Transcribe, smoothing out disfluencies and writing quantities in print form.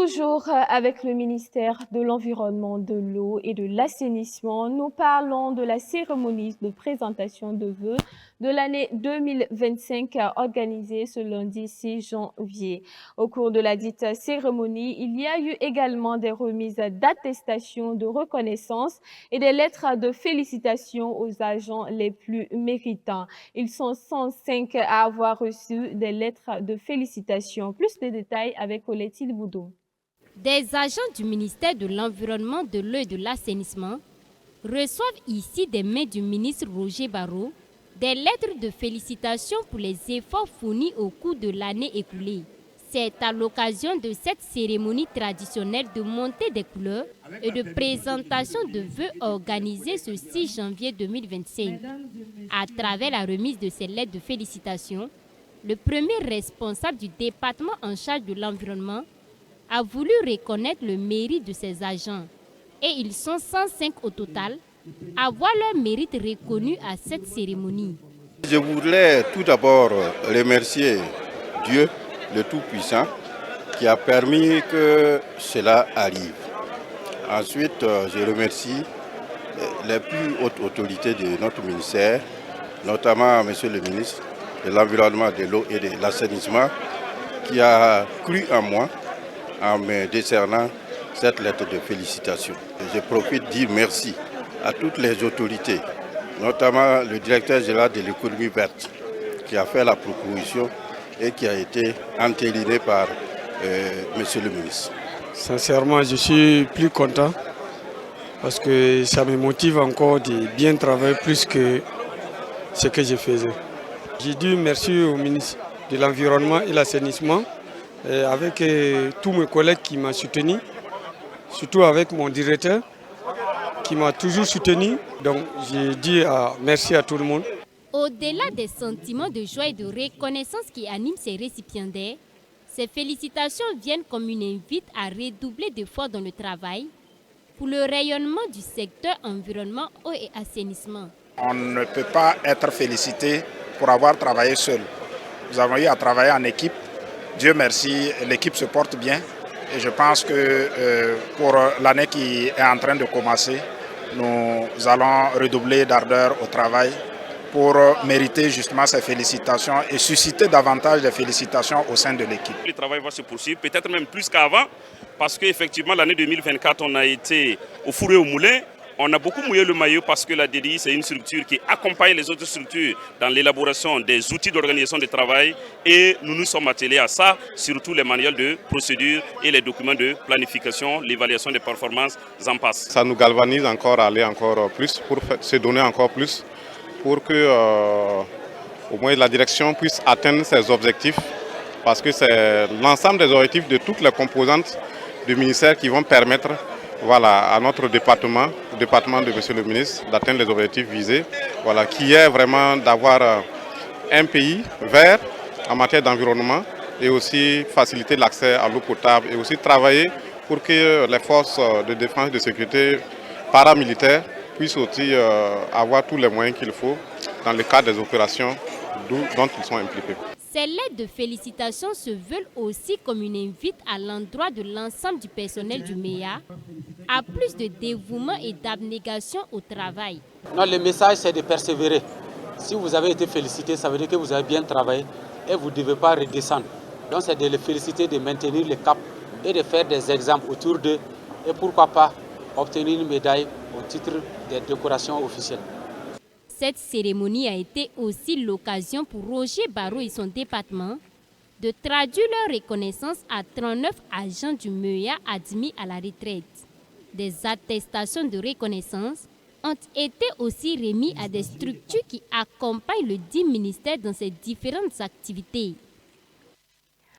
Toujours avec le ministère de l'Environnement, de l'Eau et de l'Assainissement, nous parlons de la cérémonie de présentation de vœux de l'année 2025 organisée ce lundi 6 janvier. Au cours de la dite cérémonie, il y a eu également des remises d'attestations de reconnaissance et des lettres de félicitations aux agents les plus méritants. Ils sont 105 à avoir reçu des lettres de félicitations. Plus de détails avec Colette Boudou. Des agents du ministère de l'Environnement, de l'Eau et de l'Assainissement reçoivent ici des mains du ministre Roger Barreau des lettres de félicitations pour les efforts fournis au cours de l'année écoulée. C'est à l'occasion de cette cérémonie traditionnelle de montée des couleurs et de présentation de vœux organisée ce 6 janvier 2025. À travers la remise de ces lettres de félicitations, le premier responsable du département en charge de l'environnement a voulu reconnaître le mérite de ses agents. Et ils sont 105 au total à voir leur mérite reconnu à cette cérémonie. Je voulais tout d'abord remercier Dieu, le Tout-Puissant, qui a permis que cela arrive. Ensuite, je remercie les plus hautes autorités de notre ministère, notamment M. le ministre de l'Environnement, de l'Eau et de l'Assainissement, qui a cru en moi en me décernant cette lettre de félicitations. Et je profite de dire merci à toutes les autorités, notamment le directeur général de l'économie verte, qui a fait la proposition et qui a été entériné par Monsieur le ministre. Sincèrement, je suis plus content parce que ça me motive encore de bien travailler plus que ce que je faisais. J'ai dit merci au ministre de l'Environnement et de l'Assainissement, avec tous mes collègues qui m'ont soutenu, surtout avec mon directeur qui m'a toujours soutenu. Donc j'ai dit merci à tout le monde. Au-delà des sentiments de joie et de reconnaissance qui animent ces récipiendaires, ces félicitations viennent comme une invite à redoubler d'efforts dans le travail pour le rayonnement du secteur environnement, eau et assainissement. On ne peut pas être félicité pour avoir travaillé seul. Nous avons eu à travailler en équipe. Dieu merci, l'équipe se porte bien. Et je pense que pour l'année qui est en train de commencer, nous allons redoubler d'ardeur au travail pour mériter justement ces félicitations et susciter davantage de félicitations au sein de l'équipe. Le travail va se poursuivre, peut-être même plus qu'avant, parce qu'effectivement l'année 2024, on a été au four et au moulin. On a beaucoup mouillé le maillot parce que la DDI, c'est une structure qui accompagne les autres structures dans l'élaboration des outils d'organisation de travail et nous nous sommes attelés à ça, surtout les manuels de procédure et les documents de planification, l'évaluation des performances en passe. Ça nous galvanise encore à aller encore plus, pour se donner encore plus, pour que au moins la direction puisse atteindre ses objectifs parce que c'est l'ensemble des objectifs de toutes les composantes du ministère qui vont permettre à notre département, le département de M. le ministre, d'atteindre les objectifs visés, qui est vraiment d'avoir un pays vert en matière d'environnement et aussi faciliter l'accès à l'eau potable et aussi travailler pour que les forces de défense et de sécurité paramilitaires puissent aussi avoir tous les moyens qu'il faut dans le cadre des opérations dont ils sont impliqués. Ces lettres de félicitations se veulent aussi comme une invite à l'endroit de l'ensemble du personnel du MEA à plus de dévouement et d'abnégation au travail. Non, le message, c'est de persévérer. Si vous avez été félicité, ça veut dire que vous avez bien travaillé et vous ne devez pas redescendre. Donc c'est de les féliciter, de maintenir le cap et de faire des exemples autour d'eux et pourquoi pas obtenir une médaille au titre des décorations officielles. Cette cérémonie a été aussi l'occasion pour Roger Barreau et son département de traduire leur reconnaissance à 39 agents du MEA admis à la retraite. Des attestations de reconnaissance ont été aussi remises à des structures qui accompagnent le dit ministère dans ses différentes activités.